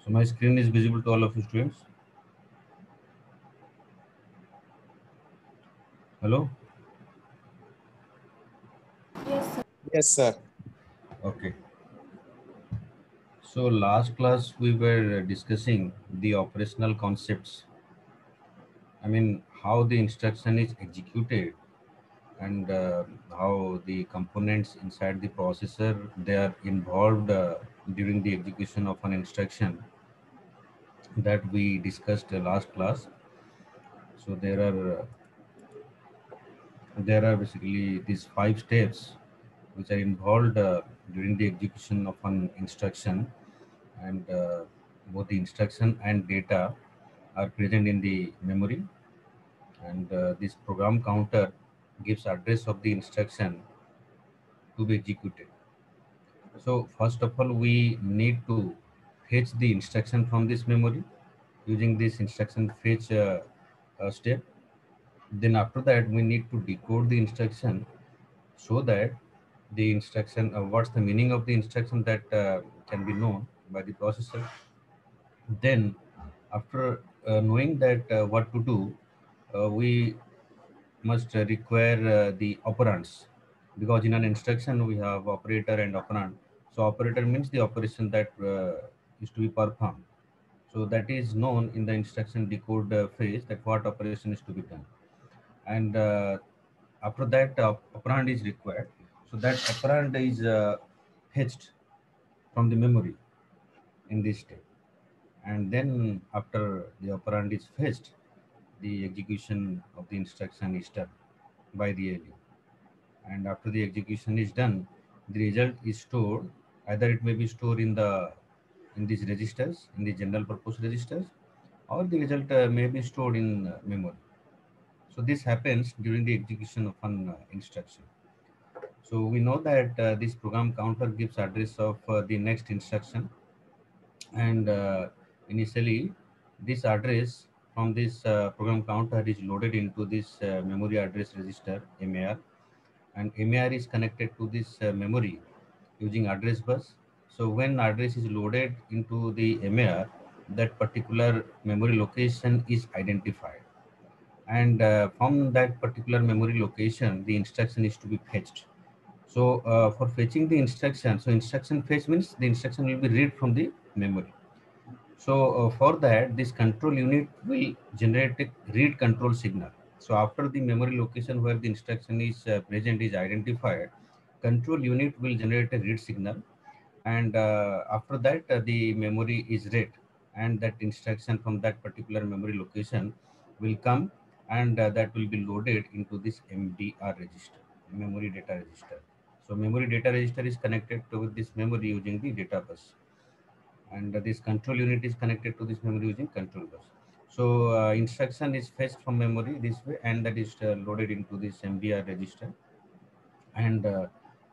So my screen is visible to all of you students. Hello. Yes, sir. Yes, sir. Okay. So last class we were discussing the operational concepts. I mean how the instruction is executed and how the components inside the processor they are involved during the execution of an instruction that we discussed last class. So there are basically these five steps which are involved during the execution of an instruction, and both the instruction and data are present in the memory, and this program counter gives address of the instruction to be executed. So first of all we need to fetch the instruction from this memory using this instruction fetch step. Then after that we need to decode the instruction so that the instruction what's the meaning of the instruction that can be known by the processor. Then after knowing that what to do, we must require the operands, because in an instruction we have operator and operand. So operator means the operation that is to be performed, so that is known in the instruction decode phase, that what operation is to be done. And after that operand is required, so that operand is fetched from the memory in this step. And then after the operand is fetched, the execution of the instruction is done by the ALU. And after the execution is done, the result is stored. Either it may be stored in these registers, in the general purpose registers, or the result may be stored in memory. So this happens during the execution of an instruction. So we know that this program counter gives address of the next instruction, and initially this address from this program counter is loaded into this memory address register MAR, and MAR is connected to this memory using address bus. So when address is loaded into the MAR, that particular memory location is identified, and from that particular memory location the instruction is to be fetched. So for fetching the instruction, so instruction fetch means the instruction will be read from the memory. So for that, this control unit will generate a read control signal. So after the memory location where the instruction is present is identified, control unit will generate a read signal, and after that the memory is read, and that instruction from that particular memory location will come, and that will be loaded into this MDR register, memory data register. So memory data register is connected to with this memory using the data bus, and this control unit is connected to this memory using control bus. So instruction is fetched from memory this way, and that is loaded into this MDR register. And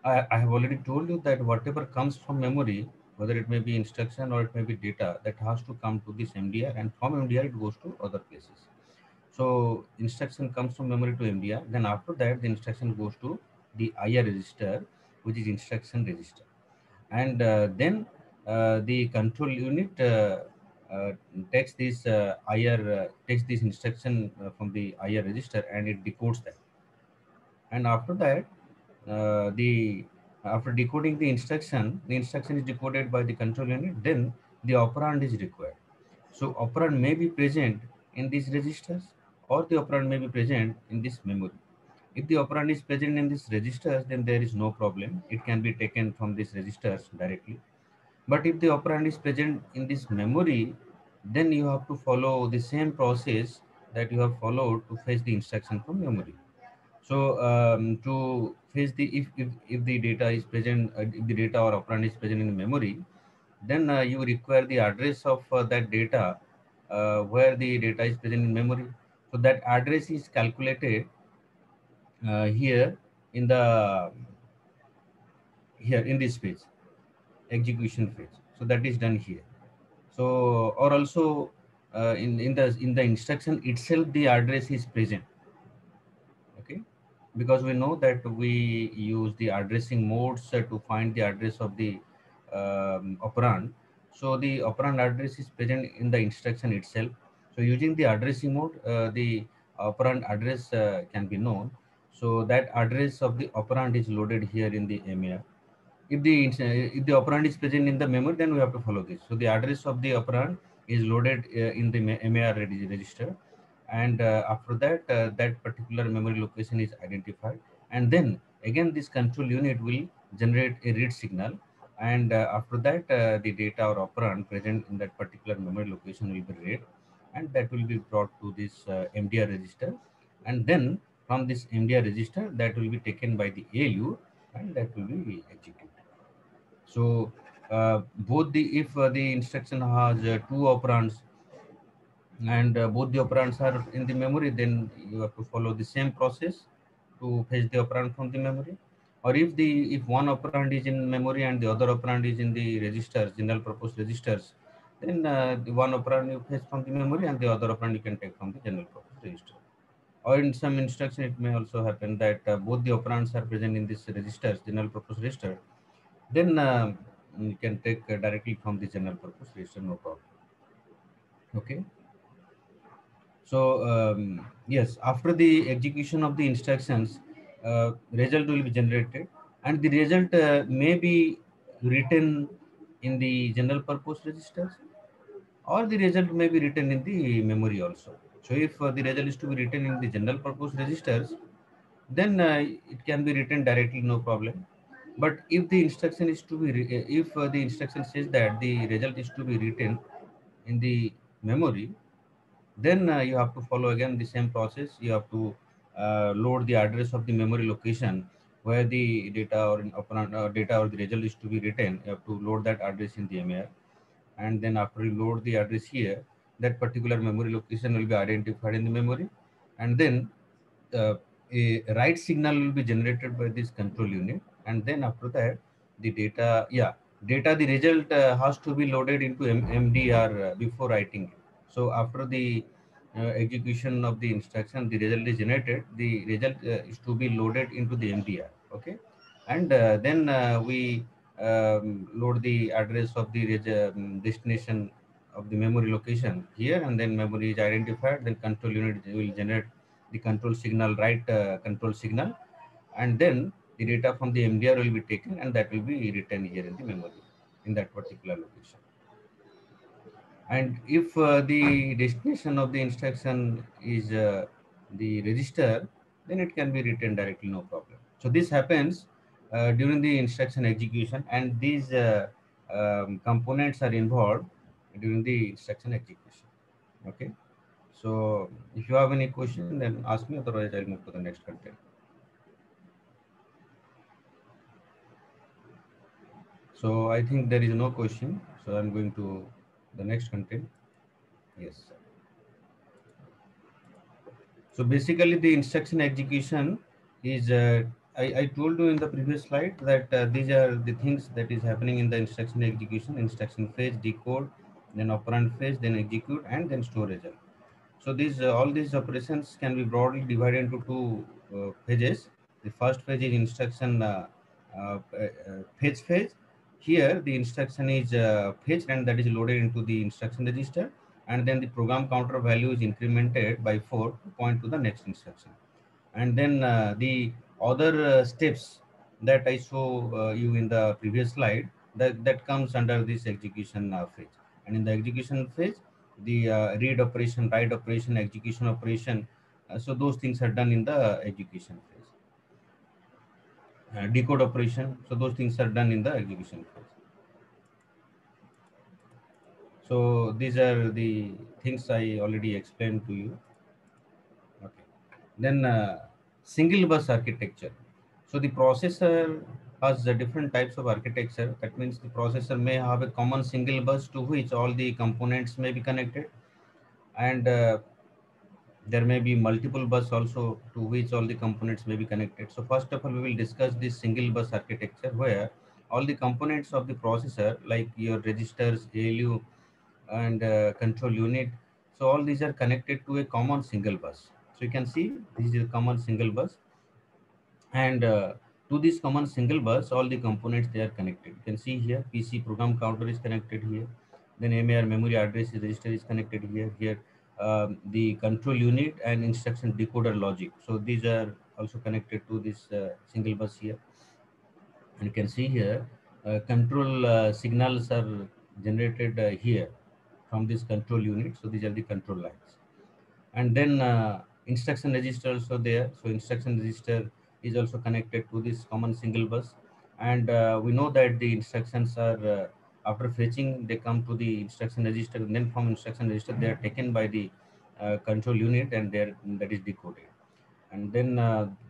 I have already told you that whatever comes from memory, whether it may be instruction or it may be data, that has to come to this MDR, and from MDR it goes to other places. So instruction comes from memory to MDR. Then after that, the instruction goes to the IR register, which is instruction register, and then the control unit uh, takes this takes this instruction from the IR register, and it decodes that. And after that, the after decoding the instruction is decoded by the control unit. Then the operand is required. So operand may be present in these registers, or the operand may be present in this memory. If the operand is present in these registers, then there is no problem. It can be taken from these registers directly. But if the operand is present in this memory, then you have to follow the same process that you have followed to fetch the instruction from memory. So to fetch the if the data is present, if the data or operand is present in the memory, then you require the address of that data where the data is present in memory. So that address is calculated here in the here in this phase, execution phase. So that is done here. So or also in the instruction itself the address is present. Okay, because we know that we use the addressing modes to find the address of the operand. So the operand address is present in the instruction itself. So using the addressing mode, the operand address can be known. So that address of the operand is loaded here in the MAR. If the operand is present in the memory, then we have to follow this. So the address of the operand is loaded in the MAR register, and after that, that particular memory location is identified, and then again this control unit will generate a read signal, and after that, the data or operand present in that particular memory location will be read, and that will be brought to this MDR register, and then from this MDR register, that will be taken by the ALU, and that will be executed. So both the if the instruction has two operands, and both the operands are in the memory, then you have to follow the same process to fetch the operand from the memory. Or if one operand is in memory and the other operand is in the registers, general purpose registers, then the one operand you fetch from the memory and the other operand you can take from the general purpose register. Or in some instruction, it may also happen that both the operands are present in this registers, general purpose register, then you can take directly from the general purpose register, no problem. Okay. So yes, after the execution of the instructions, result will be generated, and the result may be written in the general purpose registers, or the result may be written in the memory also. So if the result is to be written in the general purpose registers, then it can be written directly, no problem. But if the instruction is to be if the instruction says that the result is to be written in the memory, then you have to follow again the same process. You have to load the address of the memory location where the data or the result is to be written. You have to load that address in the MAR, and then after you load the address here, that particular memory location will be identified in the memory, and then uh, a write signal will be generated by this control unit, and then after that the data, the result has to be loaded into MDR before writing it. So after the execution of the instruction, the result is generated, the result is to be loaded into the MDR. Okay. And then we load the address of the destination of the memory location here, and then memory is identified, then control unit will generate the control signal, write control signal, and then the data from the MDR will be taken, and that will be written here in the memory in that particular location. And if the destination of the instruction is the register, then it can be written directly, no problem. So this happens during the instruction execution, and these components are involved during the instruction execution. Okay. So if you have any question, then ask me, otherwise I'll move to the next content. So I think there is no question. So I'm going to the next content. Yes. So basically the instruction execution is, I told you in the previous slide that these are the things that is happening in the instruction execution: instruction phase, decode, then operand phase, then execute, and then store result. So these all these operations can be broadly divided into two phases. The first phase is instruction fetch phase. Here the instruction is fetched, and that is loaded into the instruction register, and then the program counter value is incremented by 4 to point to the next instruction. And then the other steps that I show you in the previous slide, that comes under this execution phase. And in the execution phase, the read operation, write operation, execution operation, so those things are done in the execution phase. Decode operation, so those things are done in the execution phase. So these are the things I already explained to you. Okay. Then single bus architecture. So the processor has different types of architecture. That means the processor may have a common single bus to which all the components may be connected, and there may be multiple bus also to which all the components may be connected. So first of all, we will discuss this single bus architecture where all the components of the processor, like your registers, ALU, and control unit, so all these are connected to a common single bus. So you can see this is a common single bus, and to this common single bus, all the components, they are connected. You can see here PC program counter is connected here, Then MAR memory address register is connected here. Here the control unit and instruction decoder logic. So these are also connected to this single bus here. And you can see here control signals are generated here from this control unit. So these are the control lines. And then instruction register also there. So instruction register is also connected to this common single bus. And we know that the instructions are after fetching, they come to the instruction register, and then from instruction register they are taken by the control unit, and there that is decoded. And then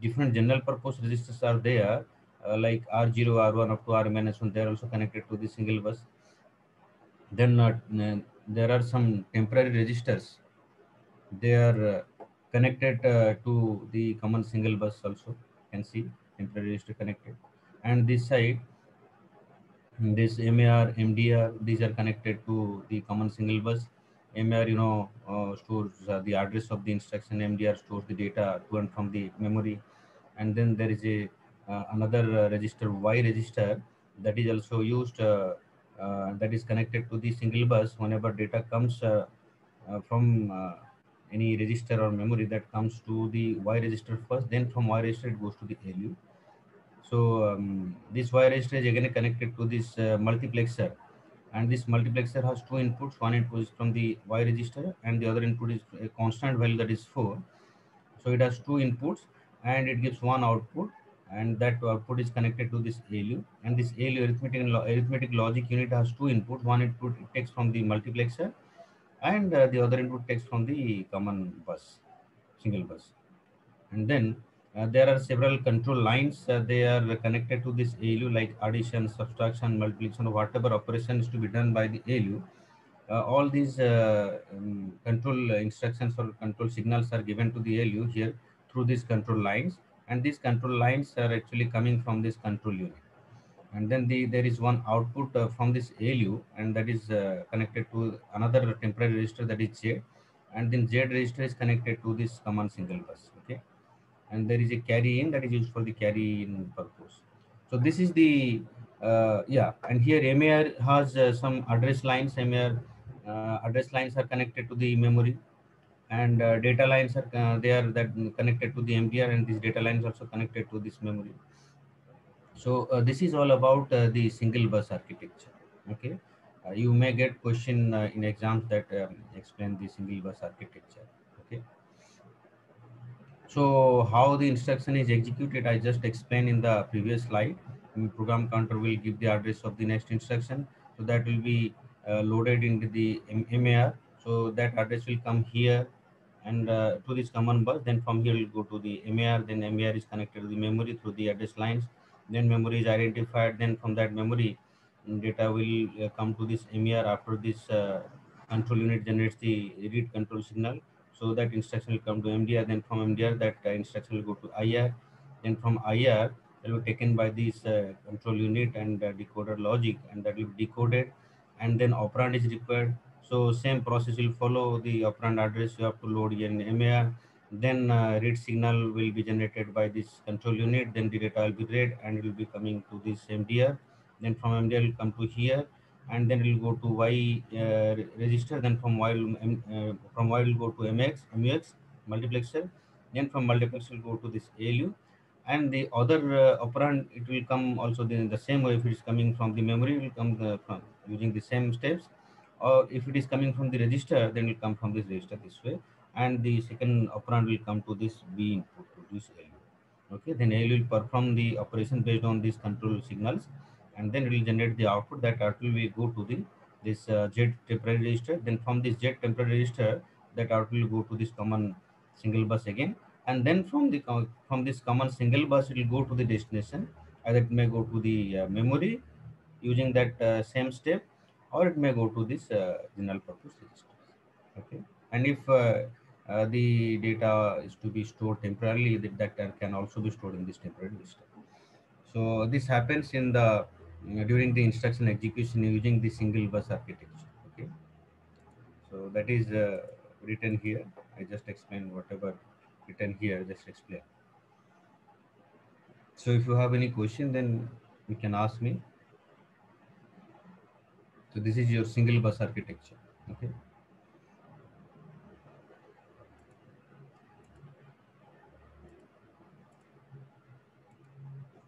different general purpose registers are there, like R0, R1 up to R minus 1. They are also connected to the single bus. Then there are some temporary registers. They are connected to the common single bus also. You can see temporary register connected. And this side, this MAR, MDR, these are connected to the common single bus. MAR, stores the address of the instruction. MDR stores the data to and from the memory. And then there is a another register, Y register, that is also used, that is connected to the single bus. Whenever data comes from any register or memory, that comes to the Y register first, then from Y register it goes to the ALU. So this Y register is again connected to this multiplexer, and this multiplexer has two inputs. One input is from the Y register, and the other input is a constant value, that is 4. So it has two inputs, and it gives one output, and that output is connected to this ALU. And this ALU, arithmetic logic unit, has two inputs. One input it takes from the multiplexer, and the other input takes from the common bus, single bus. And then there are several control lines. They are connected to this ALU, like addition, subtraction, multiplication, whatever operation is to be done by the ALU. All these control instructions or control signals are given to the ALU here through these control lines, and these control lines are actually coming from this control unit. And then there is one output from this ALU, and that is connected to another temporary register, that is Z, and then Z register is connected to this common single bus. Okay, and there is a carry in that is used for the carry in purpose. So this is the yeah, and here MAR has some address lines. MAR address lines are connected to the memory, and data lines are they are that connected to the MDR, and these data lines also connected to this memory. So this is all about the single bus architecture. Okay, you may get question in exams that explain the single bus architecture. Okay, so how the instruction is executed, I just explained in the previous slide. Program counter will give the address of the next instruction, so that will be loaded into the MAR. So that address will come here and to this common bus. Then from here will go to the MAR. Then MAR is connected to the memory through the address lines. Then memory is identified. Then from that memory, data will come to this MAR. After this, control unit generates the read control signal, so that instruction will come to MDR. Then from MDR, that instruction will go to IR. Then from IR, it will be taken by this control unit and decoder logic, and that will be decoded. And then operand is required. So same process will follow. The operand address you have to load here in MAR. Then read signal will be generated by this control unit. Then the data will be read, and it will be coming to this MDR. Then from MDR will come to here, and then it will go to Y register. Then from Y will go to MUX multiplexer. Then from multiplexer will go to this ALU, and the other operand, it will come also the same way. If it is coming from the memory, it will come from using the same steps, or if it is coming from the register, then it will come from this register this way, and the second operand will come to this B input, to this ALU. Okay, then ALU will perform the operation based on these control signals, and then it will generate the output. That output will go to the this Z temporary register. Then from this Z temporary register, that output will go to this common single bus again, and then from this common single bus, it will go to the destination. Either it may go to the memory using that same step, or it may go to this general purpose register. Okay, and if the data is to be stored temporarily, that can also be stored in this temporary register. So this happens in the during the instruction execution using the single bus architecture. Okay, so that is written here. I just explained whatever written here. Just explain. So if you have any question, then you can ask me. So this is your single bus architecture. Okay.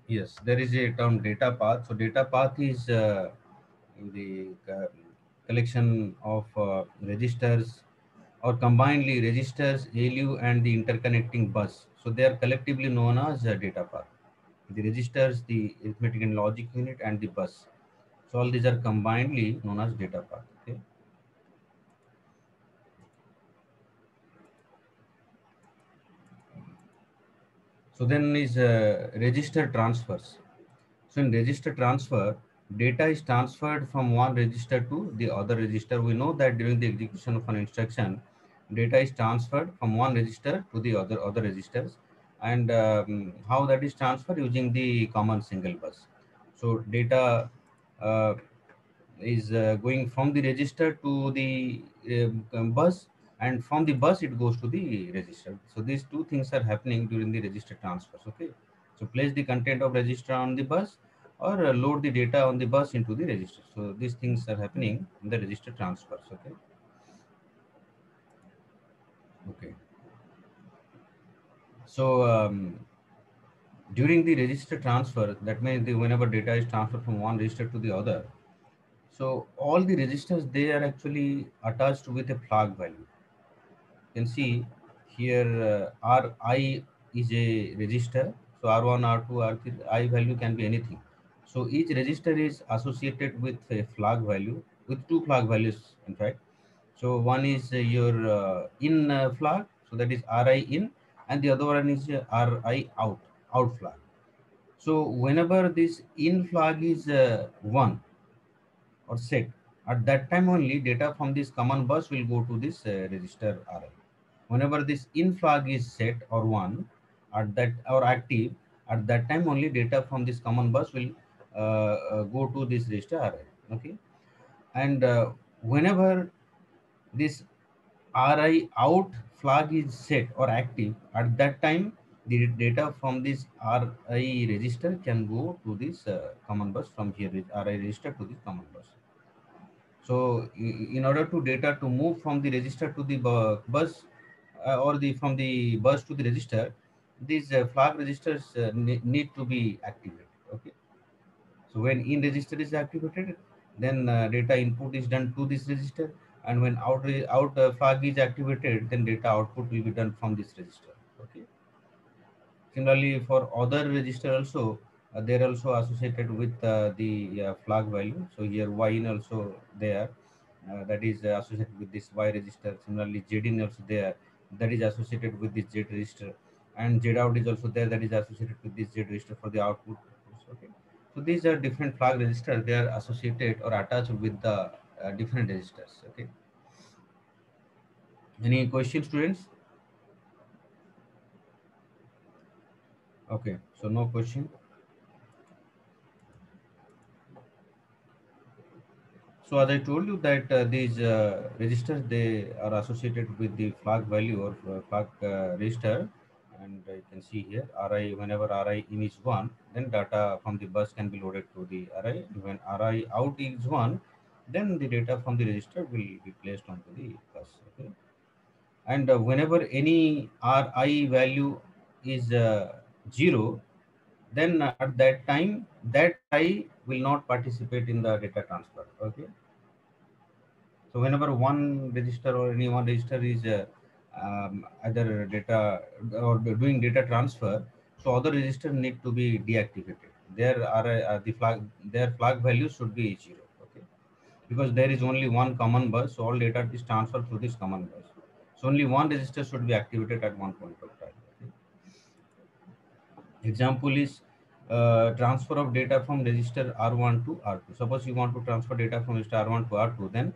Yes, there is a term data path. So data path is the collection of registers, or combinedly registers, ALU, and the interconnecting bus. So they are collectively known as data path. The registers, the arithmetic and logic unit, and the bus. So all these are combinedly known as data path. Okay. So then is register transfers. So in register transfer, data is transferred from one register to the other register. We know that during the execution of an instruction, data is transferred from one register to the other registers, and how that is transferred using the common single bus. So data uh, is going from the register to the bus, and from the bus it goes to the register. So these two things are happening during the register transfers. Okay. So place the content of register on the bus, or load the data on the bus into the register. So these things are happening in the register transfers. Okay. Okay. So during the register transfer, that means whenever data is transferred from one register to the other, so all the registers, they are actually attached with a flag value. You can see here Ri is a register. So R1, R2, R3, I value can be anything. So each register is associated with a flag value, with two flag values in fact. So one is your in flag, so that is Ri in, and the other one is Ri out, out flag. So whenever this in flag is 1 or set, at that time only data from this common bus will go to this register Ri. Whenever this in flag is set or 1 at that or active, at that time only data from this common bus will go to this register Ri. Okay. And whenever this Ri out flag is set or active, at that time the data from this Ri register can go to this common bus, from here Ri register to this common bus. So in order to data to move from the register to the bus, or the from the bus to the register, these flag registers need to be activated. Okay. So when in register is activated, then data input is done to this register, and when out flag is activated, then data output will be done from this register. Okay. Similarly, for other register also, they are also associated with the flag value. So here Y in also there, that is associated with this Y register. Similarly, Z in also there, that is associated with this Z register, and Z out is also there, that is associated with this Z register for the output. Okay. So these are different flag registers. They are associated or attached with the different registers. Okay. Any questions, students? Okay. So no question. So as I told you that these registers, they are associated with the flag value or flag register, and you can see here Ri, whenever Ri in is 1, then data from the bus can be loaded to the Ri. When Ri out is 1, then the data from the register will be placed onto the bus. Okay. And whenever any Ri value is 0, then at that time that Ri will not participate in the data transfer. Okay. So whenever one register or any one register is either data or doing data transfer, so other register need to be deactivated. There are the flag, their flag value should be 0. Okay, because there is only one common bus, so all data is transferred through this common bus. So only one register should be activated at one point of time. Okay. Example is transfer of data from register R1 to R2. Suppose you want to transfer data from register R1 to R2, then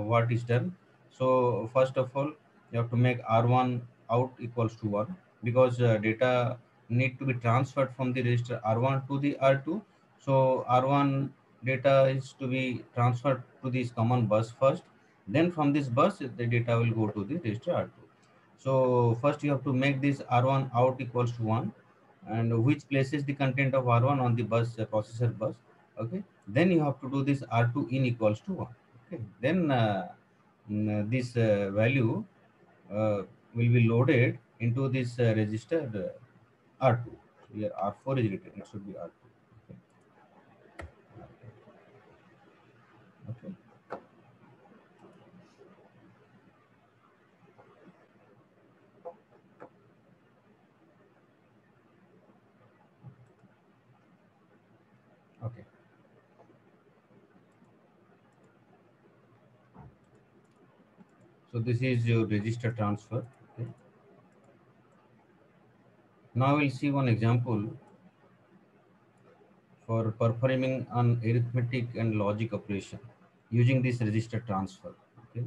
what is done? So first of all, you have to make R1 out equals to 1, because data need to be transferred from the register R1 to the R2. So R1 data is to be transferred to this common bus first. Then from this bus, the data will go to the register R2. So first you have to make this R1 out equals to 1, and which places the content of R1 on the bus processor bus. Okay, then you have to do this R2 in equals to 1. Okay, then this value uh, will be loaded into this register R2. So here R4 is written, it should be R2. Okay, okay. Okay. So this is your register transfer. Okay. Now we'll see one example for performing an arithmetic and logic operation using this register transfer. Okay.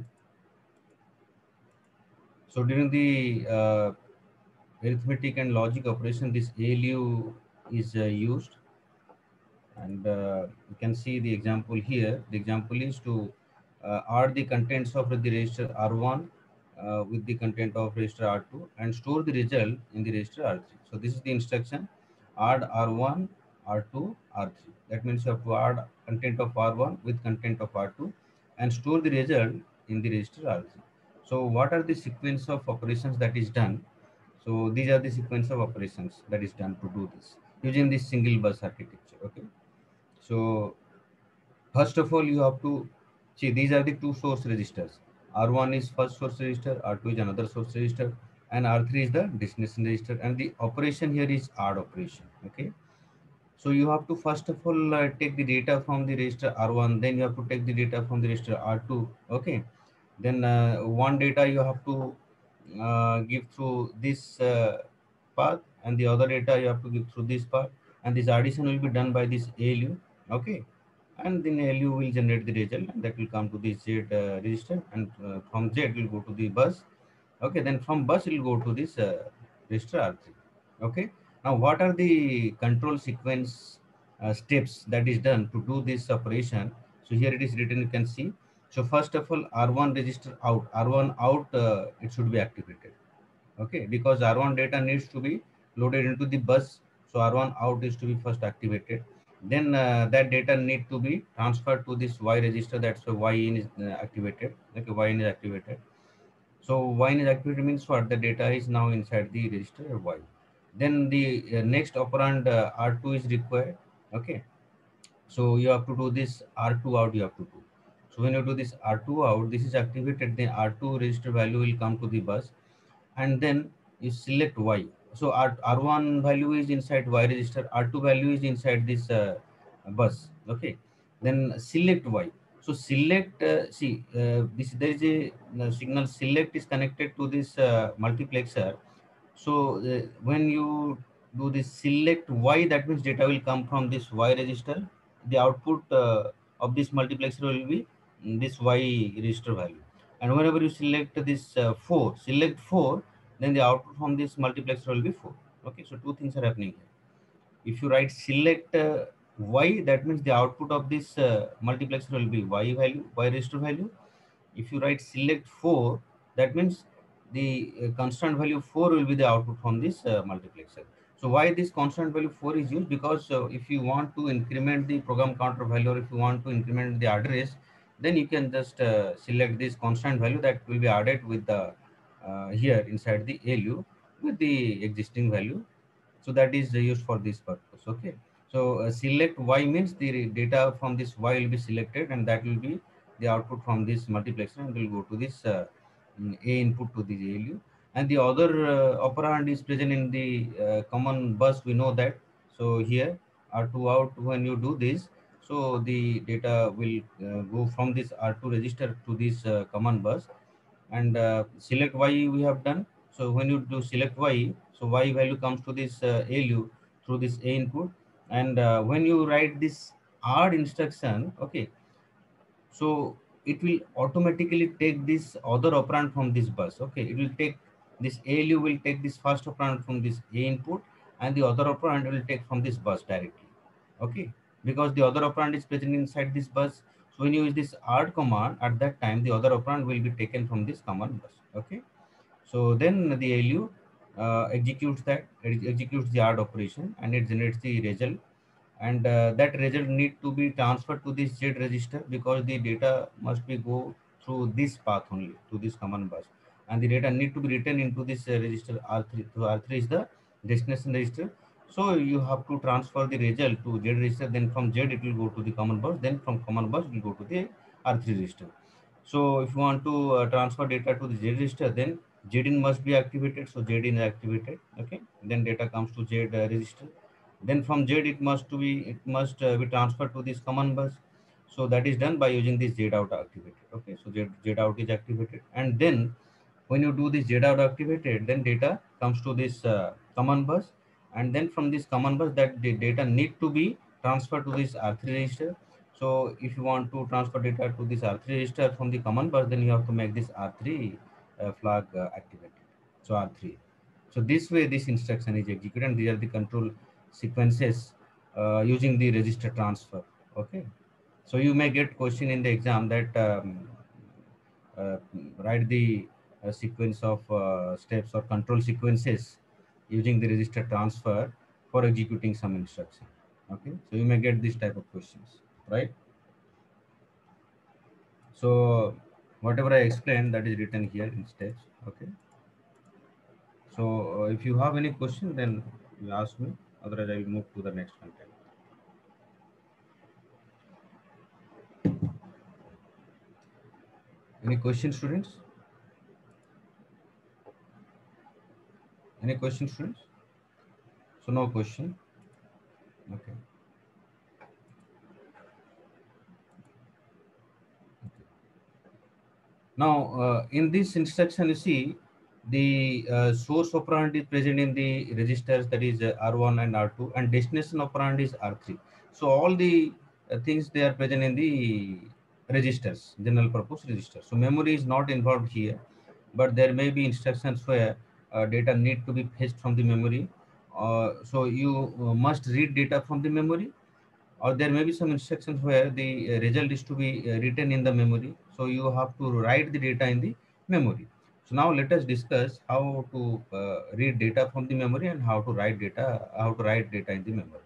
So during the arithmetic and logic operation, this ALU is used, and you can see the example here. The example is to add the contents of the register R1 with the content of register R2 and store the result in the register R3. So this is the instruction: add R1, R2, R3. That means you have to add content of R1 with content of R2 and store the result in the register R3. So what are the sequence of operations that is done? So these are the sequence of operations that is done to do this using this single bus architecture. Okay. So first of all, you have to see these are the two source registers. R1 is first source register, R2 is another source register, and R3 is the destination register. And the operation here is add operation. Okay. So you have to first of all take the data from the register R1, then you have to take the data from the register R2. Okay. Then one data you have to give through this path, and the other data you have to give through this path, and this addition will be done by this ALU. Okay, and then ALU will generate the result, and that will come to the Z register, and from Z it will go to the bus. Okay, then from bus it will go to this register R3. Okay, now what are the control sequence steps that is done to do this operation? So here it is written, you can see. So first of all, R1 register out, R1 out, it should be activated. Okay, because R1 data needs to be loaded into the bus. So R1 out is to be first activated. Then that data need to be transferred to this Y register. That's why Y in is activated. Okay, Y in is activated. So Y in is activated means what? The data is now inside the register Y. Then the next operand R2 is required. Okay, so you have to do this R2 out, you have to do. So when you do this R2 out, this is activated, then R2 register value will come to the bus, and then you select Y. So R1 value is inside Y register, R2 value is inside this bus. Okay, then select Y. So select, this there is a signal select is connected to this multiplexer. So when you do this select Y, that means data will come from this Y register. The output of this multiplexer will be this Y register value. And whenever you select this 4, select 4, then the output from this multiplexer will be 4. Okay, so two things are happening here. If you write select Y, that means the output of this multiplexer will be Y value, Y register value. If you write select 4, that means the constant value 4 will be the output from this multiplexer. So why this constant value 4 is used? Because if you want to increment the program counter value, or if you want to increment the address, then you can just select this constant value that will be added with the here inside the ALU with the existing value. So that is used for this purpose. Okay, so select Y means the data from this Y will be selected, and that will be the output from this multiplexer, and will go to this A input to the ALU. And the other operand is present in the common bus, we know that. So here R2 out, when you do this, so the data will go from this R2 register to this common bus, and select Y we have done. So when you do select Y, so Y value comes to this ALU through this A input. And when you write this add instruction, okay, so it will automatically take this other operand from this bus. Okay, it will take this ALU will take this first operand from this A input, and the other operand will take from this bus directly. Okay, because the other operand is present inside this bus. So when you use this add command, at that time the other operand will be taken from this command bus. Okay, so then the ALU executes the add operation, and it generates the result. and that result need to be transferred to this Z register, because the data must be go through this path only, to this common bus, and the data need to be written into this register R3. So R3 is the destination register. So you have to transfer the result to Z register, then from Z it will go to the common bus, then from common bus it will go to the R3 register. So if you want to transfer data to the Z register, then ZIN must be activated. So ZIN is activated. Okay. Then data comes to Z register. Then from Z it must be transferred to this common bus. So that is done by using this Z out activated. Okay. So Z out is activated, and then when you do this Z out activated, then data comes to this common bus, and then from this common bus, that the data need to be transferred to this R3 register. So if you want to transfer data to this R3 register from the common bus, then you have to make this R3 flag activated. So R3. So this way, this instruction is executed, and these are the control sequences using the register transfer. Okay. So you may get question in the exam that uh, write the sequence of steps or control sequences using the register transfer for executing some instruction. Okay. So you may get this type of questions, right? So whatever I explained, that is written here in steps. Okay. So if you have any question, then you ask me. Otherwise, I will move to the next content. Any questions, students? Any questions, students? So no question. Okay. Now, in this instruction, you see the source operand is present in the registers, that is R1 and R2, and destination operand is R3. So all the things, they are present in the registers, general purpose registers. So memory is not involved here, but there may be instructions where data need to be fetched from the memory. So you must read data from the memory, or there may be some instructions where the result is to be written in the memory. So you have to write the data in the memory. So now let us discuss how to read data from the memory, and how to write data in the memory.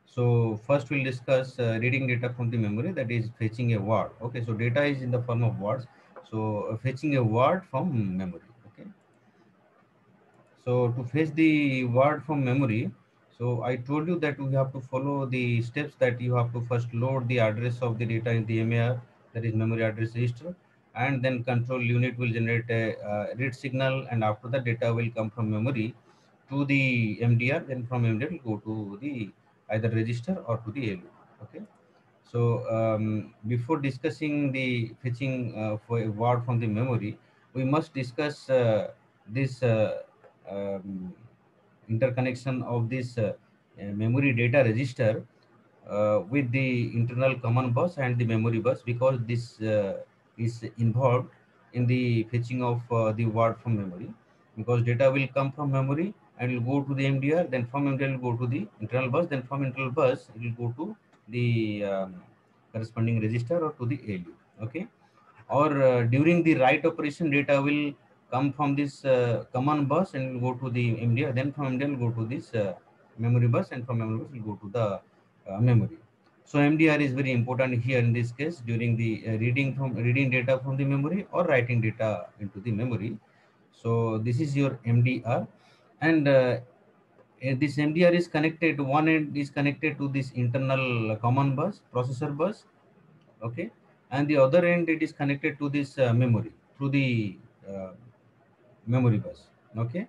So first we'll discuss reading data from the memory, that is fetching a word. Okay, so data is in the form of words. So fetching a word from memory. Okay. So to fetch the word from memory, so I told you that we have to follow the steps, that you have to first load the address of the data in the MAR, that is memory address register, and then control unit will generate a read signal, and after that data will come from memory to the MDR, then from MDR will go to the either register or to the ALU. Okay. So before discussing the fetching for a word from the memory, we must discuss this um, interconnection of this memory data register with the internal common bus and the memory bus, because this is involved in the fetching of the word from memory, because data will come from memory and will go to the MDR, then from MDR will go to the internal bus, then from internal bus it will go to the corresponding register or to the ALU. Okay. Or during the write operation, data will come from this common bus and will go to the MDR, then from MDR will go to this memory bus, and from memory bus will go to the memory. So MDR is very important here in this case, during the reading data from the memory or writing data into the memory. So this is your MDR, and this MDR is connected. One end is connected to this internal common bus, processor bus. Okay, and the other end, it is connected to this memory through the uh, memory bus. Okay.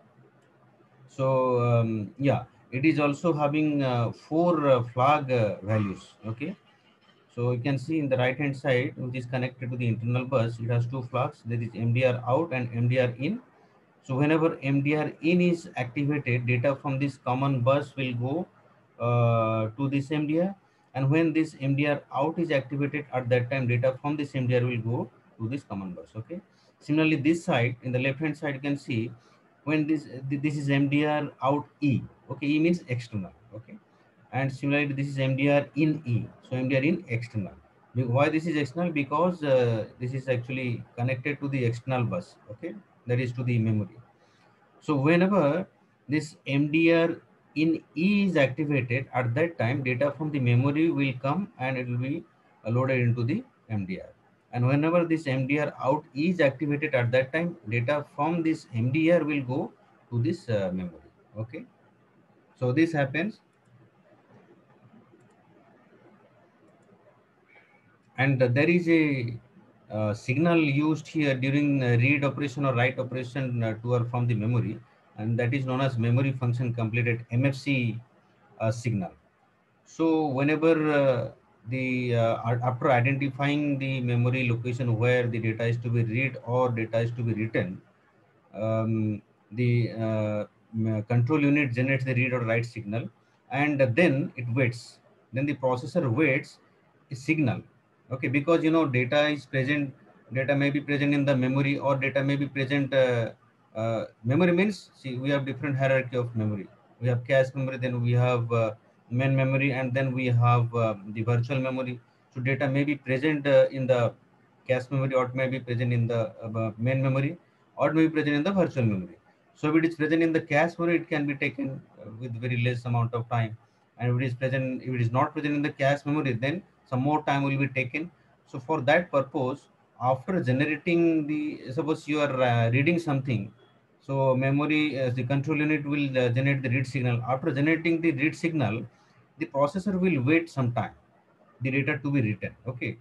So yeah, it is also having four flag values. Okay. So you can see in the right hand side, which is connected to the internal bus, it has two flags. There is MDR out and MDR in. So whenever MDR in is activated, data from this common bus will go to this MDR. And when this MDR out is activated, at that time data from this MDR will go to this common bus. Okay. Similarly, this side, in the left hand side, you can see when this is MDR out E. Okay, E means external. Okay. And similarly, this is MDR in E. So MDR in external. Why this is external? Because this is actually connected to the external bus. Okay, that is to the memory. So whenever this MDR in E is activated, at that time data from the memory will come and it will be loaded into the MDR. And whenever this MDR out is activated, at that time data from this MDR will go to this memory. Okay, so this happens. And there is a signal used here during read operation or write operation to or from the memory, and that is known as memory function completed, MFC signal. So whenever after identifying the memory location where the data is to be read or data is to be written, the control unit generates the read or write signal, and then it waits. Then the processor waits a signal. Okay, because data is present, data may be present in the memory or data may be present. Memory means, see, we have different hierarchy of memory. We have cache memory, then we have main memory, and then we have the virtual memory. So data may be present in the cache memory, or it may be present in the main memory, or may be present in the virtual memory. So if it is present in the cache memory, it can be taken with very less amount of time. And if it is not present in the cache memory, then some more time will be taken. So for that purpose, after generating suppose you are reading something, so memory, the control unit will generate the read signal. After generating the read signal, the processor will wait some time, the data to be written. Okay,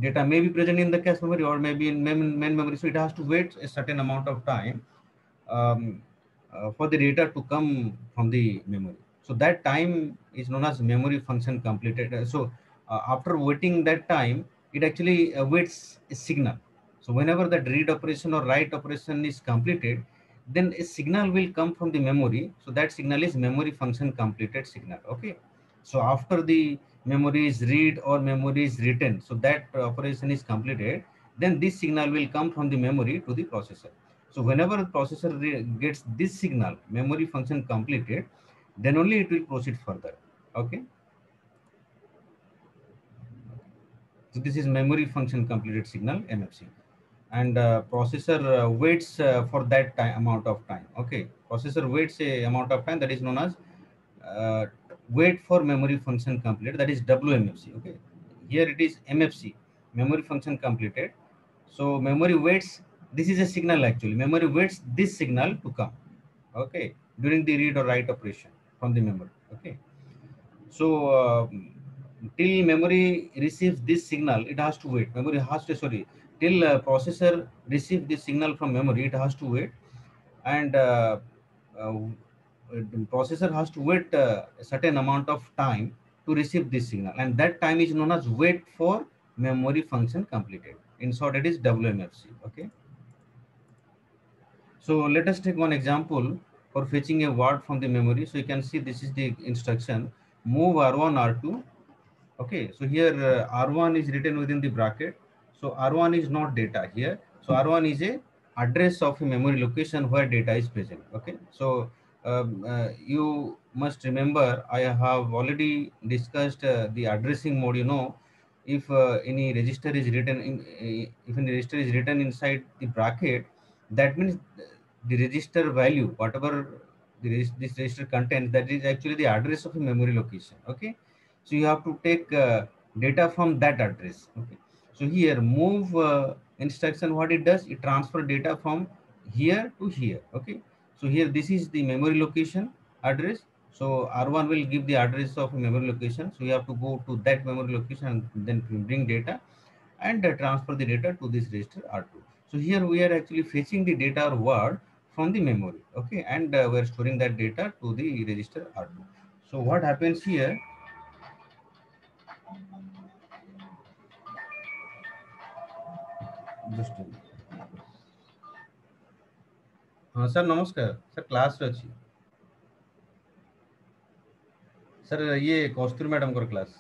data may be present in the cache memory or maybe in main memory, so it has to wait a certain amount of time um, for the data to come from the memory. So that time is known as memory function completed. After waiting that time, it actually waits a signal. So whenever that read operation or write operation is completed, then a signal will come from the memory. So that signal is memory function completed signal. Okay. So after the memory is read or memory is written, so that operation is completed, then this signal will come from the memory to the processor. So whenever the processor gets this signal, memory function completed, then only it will proceed further. Okay. So this is memory function completed signal, MFC. And processor waits for that time, amount of time. Okay. Processor waits a amount of time, that is known as uh, wait for memory function completed, that is WMFC. Okay. Here it is MFC, memory function completed. So memory waits, this is a signal actually. Memory waits this signal to come. Okay, during the read or write operation from the memory. Okay, so till memory receives this signal, it has to wait. Memory has to, sorry, till processor receive this signal from memory, it has to wait. And uh, the processor has to wait a certain amount of time to receive this signal, and that time is known as wait for memory function completed. In short, it is WMFC. Okay. So let us take one example for fetching a word from the memory. So you can see this is the instruction, move R1, R2. Okay, so here R1 is written within the bracket. So R1 is not data here. So R1 is a address of a memory location where data is present. Okay, so you must remember I have already discussed the addressing mode. If any register is written in, if any register is written inside the bracket, that means the register value, whatever this register contains, that is actually the address of a memory location. Okay, so you have to take data from that address. Okay, so here move instruction, what it does, it transfer data from here to here. Okay, so here this is the memory location address. So R1 will give the address of a memory location, so you have to go to that memory location and then bring data and transfer the data to this register R2. So here we are actually fetching the data or word from the memory. Okay, and we are storing that data to the register R2. So what happens here, just हाँ sir नमस्कार sir class रे अछि sir ये कस्तूरी madam को class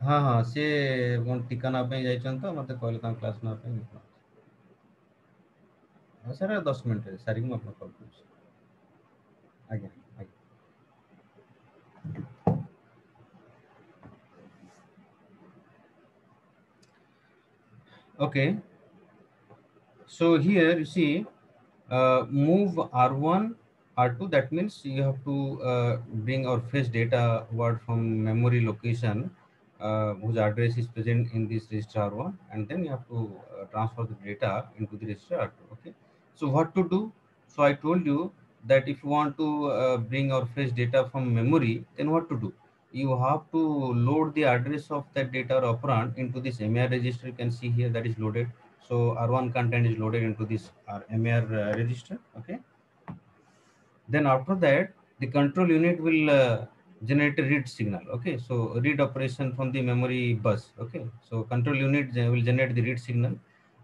हाँ हाँ से कौन टीका ना पे जाइछन तो मते कहले ता क्लास ना पे हाँ सर 10 मिनिट सारी को अपन कॉल करूँ आज्ञा आज्ञा okay. So here you see move R1 R2, that means you have to bring or fetch data word from memory location whose address is present in this register R1, and then you have to transfer the data into the register R2. Okay. So what to do? So I told you that if you want to bring or fetch data from memory, then what to do? You have to load the address of that data or operand into this MAR register. You can see here that is loaded. So R1 content is loaded into this MAR register. Okay. Then after that, the control unit will generate a read signal. Okay, so read operation from the memory bus. Okay, so control unit will generate the read signal,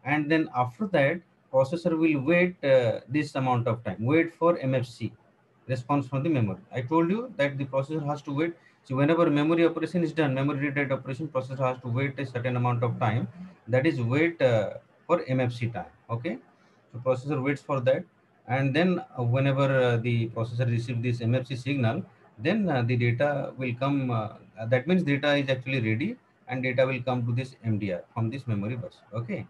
and then after that, processor will wait this amount of time, wait for MFC response from the memory. I told you that the processor has to wait. So whenever memory operation is done, memory read write operation, processor has to wait a certain amount of time. That is wait for MFC time. Okay, so processor waits for that, and then whenever the processor receives this MFC signal, then the data will come. That means data is actually ready, and data will come to this MDR from this memory bus. Okay,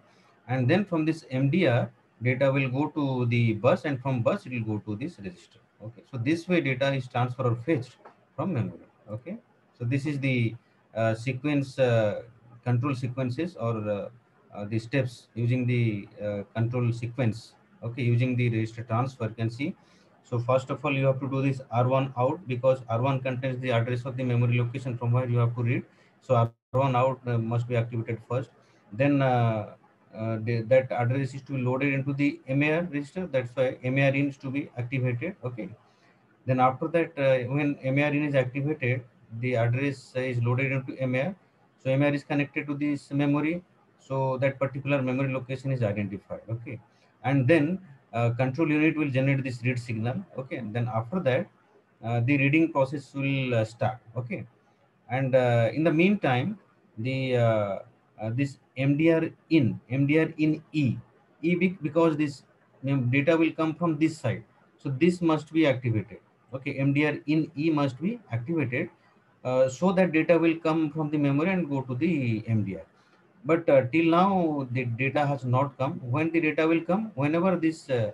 and then from this MDR, data will go to the bus, and from bus it will go to this register. Okay, so this way data is transferred or fetched from memory. Okay, so this is the sequence control sequences, or the steps using the control sequence. Okay, using the register transfer, you can see. So first of all, you have to do this R1 out, because R1 contains the address of the memory location from where you have to read. So R1 out must be activated first. Then that address is to be loaded into the MAR register. That's why MAR in is to be activated. Okay, then after that, when MARN is activated, the address is loaded into MAR. So MAR is connected to this memory. So that particular memory location is identified. Okay, and then control unit will generate this read signal. Okay, and then after that, the reading process will start. Okay, and in the meantime, the this MDR in because this data will come from this side, so this must be activated. Okay, MDR in E must be activated, so that data will come from the memory and go to the MDR. But till now the data has not come. When the data will come, whenever this the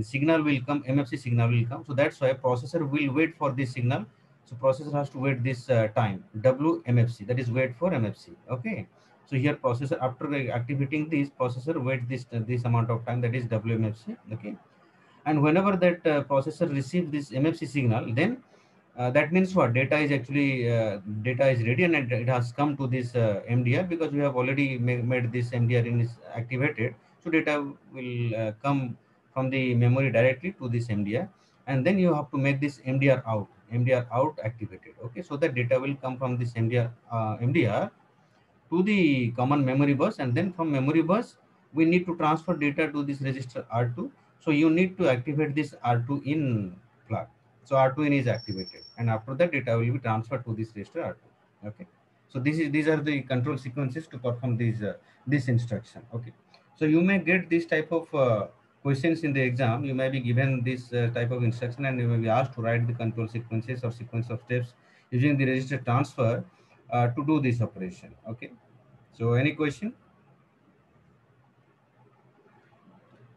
signal will come, MFC signal will come. So that's why processor will wait for this signal. So processor has to wait this time, WMFC, that is wait for MFC. Okay, so here processor, after activating this, processor wait this amount of time, that is WMFC. Okay, and whenever that processor receives this MFC signal, then that means what, data is actually data is ready, and it has come to this MDR, because we have already made this MDR in is activated. So data will come from the memory directly to this MDR, and then you have to make this MDR out activated. Okay, so that data will come from this MDR to the common memory bus, and then from memory bus we need to transfer data to this register R2. So you need to activate this R2 in flag. So R2 in is activated, and after that data will be transferred to this register R2. Okay, so these are the control sequences to perform this instruction. Okay, so you may get this type of questions in the exam. You may be given this type of instruction, and you may be asked to write the control sequences or sequence of steps using the register transfer to do this operation. Okay, so any question?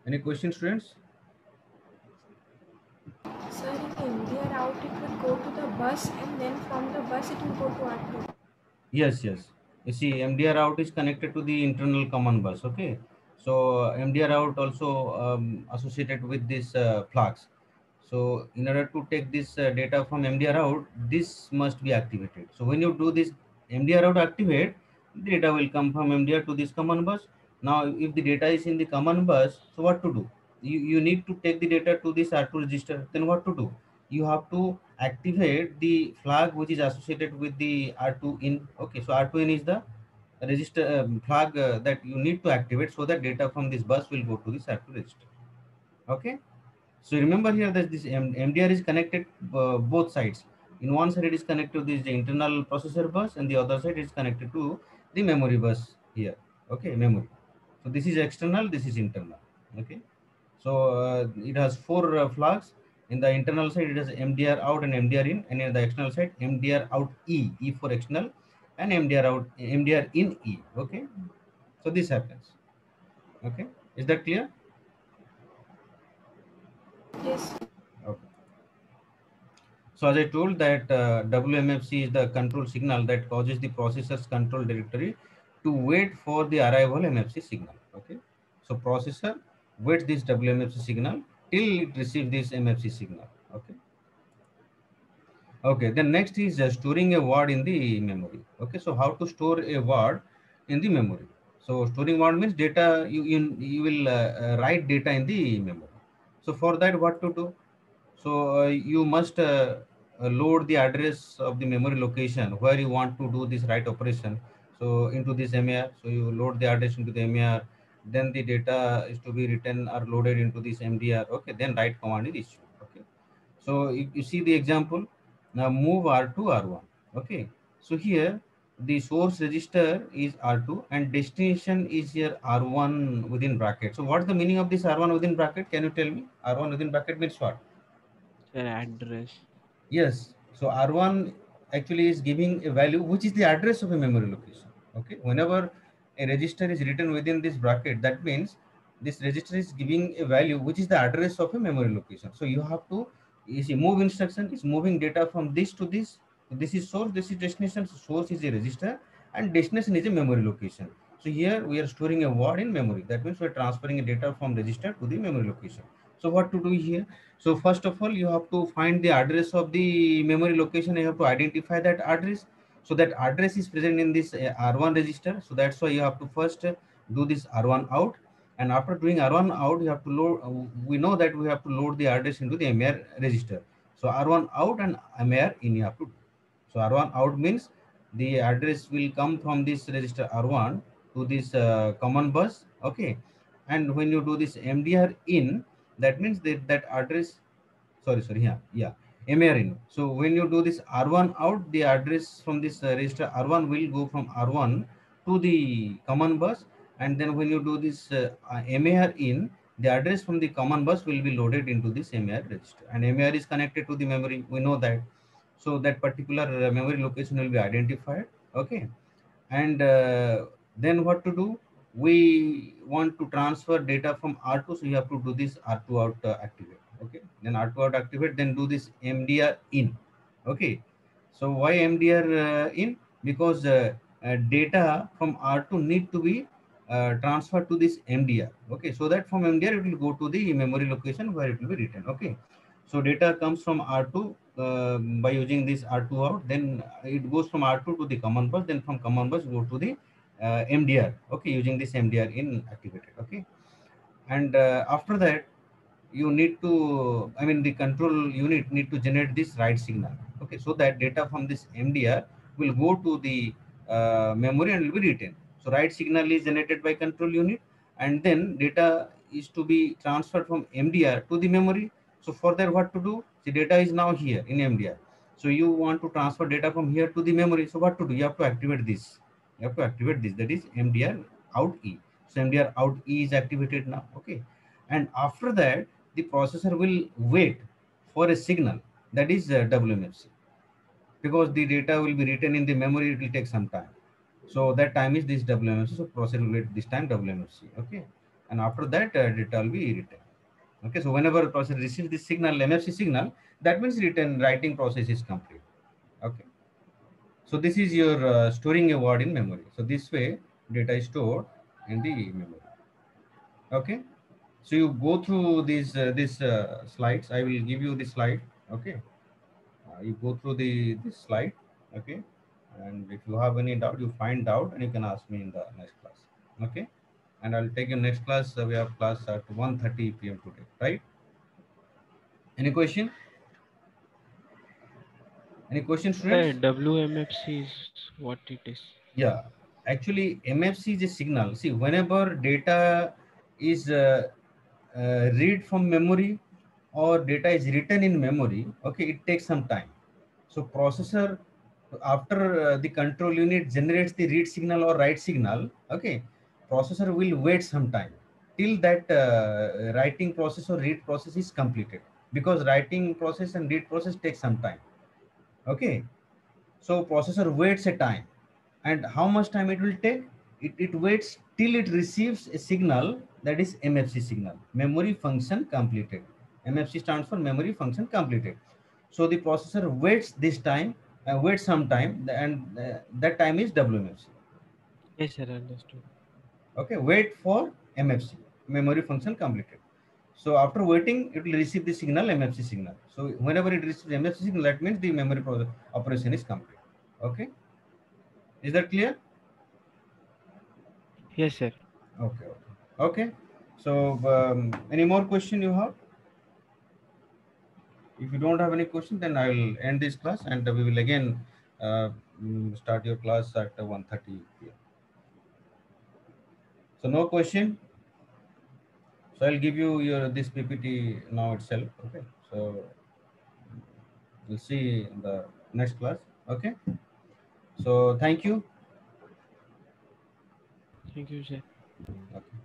Any question, students? Sir, in MDR out, it will go to the bus and then from the bus it will go to R2. Yes, yes. You see, MDR out is connected to the internal common bus. Okay, so MDR out also associated with this flags. So in order to take this data from MDR out, this must be activated. So when you do this MDR out activate, the data will come from MDR to this common bus. Now, if the data is in the common bus, so what to do? You need to take the data to this R2 register. Then what to do? You have to activate the flag which is associated with the R2 in. Okay, so R2 in is the register flag that you need to activate, so that data from this bus will go to this R2 register. Okay, so remember here that this MDR is connected both sides. In one side it is connected to this internal processor bus, and the other side is connected to the memory bus here. Okay, memory. So this is external, this is internal. Okay, so it has four flags. In the internal side it has MDR out and MDR in, and in the external side MDR out E for external, and MDR in E. Okay, so this happens. Okay, is that clear? Yes. So as I told that WMFC is the control signal that causes the processor's control directory to wait for the arrival MFC signal. Okay. So processor waits this WMFC signal till it receives this MFC signal. Okay. Okay. Then next is storing a word in the memory. Okay. So how to store a word in the memory? So storing word means data. You will write data in the memory. So for that, what to do? So you must load the address of the memory location where you want to do this write operation. So into this MAR, so you load the address into the MAR, then the data is to be written or loaded into this MDR. Okay, then write command is issued. Okay, so you see the example. Now move R2 R1. Okay, so here the source register is R2 and destination is here R1 within bracket. So what's the meaning of this R1 within bracket? Can you tell me? R1 within bracket means what? Their address. Yes. So R1 actually is giving a value which is the address of a memory location. Okay. Whenever a register is written within this bracket, that means this register is giving a value which is the address of a memory location. So you have to, you see, move instruction is moving data from this to this. This is source, this is destination. So source is a register and destination is a memory location. So here we are storing a word in memory. That means we are transferring a data from register to the memory location. So what to do here? So first of all, you have to find the address of the memory location. You have to identify that address. So that address is present in this R1 register. So that's why you have to first do this R1 out. And after doing R1 out, you have to load. We know that we have to load the address into the MAR register. So R1 out and MAR in you have to do. So R1 out means the address will come from this register R1 to this common bus. Okay. And when you do this MDR in, that means that that address, sorry, yeah, MAR in. So when you do this R1 out, the address from this register R1 will go from R1 to the common bus, and then when you do this MAR in, the address from the common bus will be loaded into this MAR register, and MAR is connected to the memory, we know that. So that particular memory location will be identified. Okay. And then what to do? We want to transfer data from R2, so you have to do this R2 out activate. Okay, then R2 out activate, then do this MDR in. Okay, so why MDR in? Because data from R2 need to be transferred to this MDR. Okay, so that from MDR it will go to the memory location where it will be written. Okay, so data comes from R2 by using this R2 out, then it goes from R2 to the common bus, then from common bus go to the MDR. Okay, using this MDR in activated. Okay, and after that you need to, I mean, the control unit need to generate this write signal. Okay, so that data from this MDR will go to the memory and will be written. So write signal is generated by control unit, and then data is to be transferred from MDR to the memory. So for that, what to do? The data is now here in MDR. So you want to transfer data from here to the memory. So what to do? You have to activate this. You have to activate this. That is MDR out E. So MDR out E is activated now. Okay, and after that the processor will wait for a signal, that is WMFC, because the data will be written in the memory, it will take some time. So that time is this WMFC. So processor will wait this time WMFC. Okay, and after that data will be written. Okay, so whenever the processor receives this signal, MFC signal, that means writing process is complete. Okay, so this is your storing a word in memory. So this way data is stored in the memory. Okay, so you go through these slides. I will give you the slide. Okay, you go through the this slide. Okay, and if you have any doubt, you find out and you can ask me in the next class. Okay, and I'll take your next class. We have class at 1:30 p.m. today, right? Any question? Any question, students? WMFC is what it is. Yeah, actually, MFC is a signal. See, whenever data is read from memory or data is written in memory, okay, it takes some time. So processor, after the control unit generates the read signal or write signal, okay, processor will wait some time till that writing process or read process is completed, because writing process and read process takes some time. Okay, so processor waits a time, and how much time it will take? It waits till it receives a signal, that is MFC signal, memory function completed. MFC stands for memory function completed. So the processor waits this time, waits some time, and that time is WMFC. Yes, sir. Understood. Okay, wait for MFC, memory function completed. So after waiting, it will receive the signal, MFC signal. So whenever it receives MFC signal, that means the memory operation is complete. Okay, is that clear? Yes, sir. Okay, okay, okay. So any more question you have? If you don't have any question, then I will end this class, and we will again uh, start your class at 1:30 p.m. So no question. So I'll give you your this PPT now itself. Okay. So we'll see in the next class. Okay. So thank you. Thank you, sir. Okay.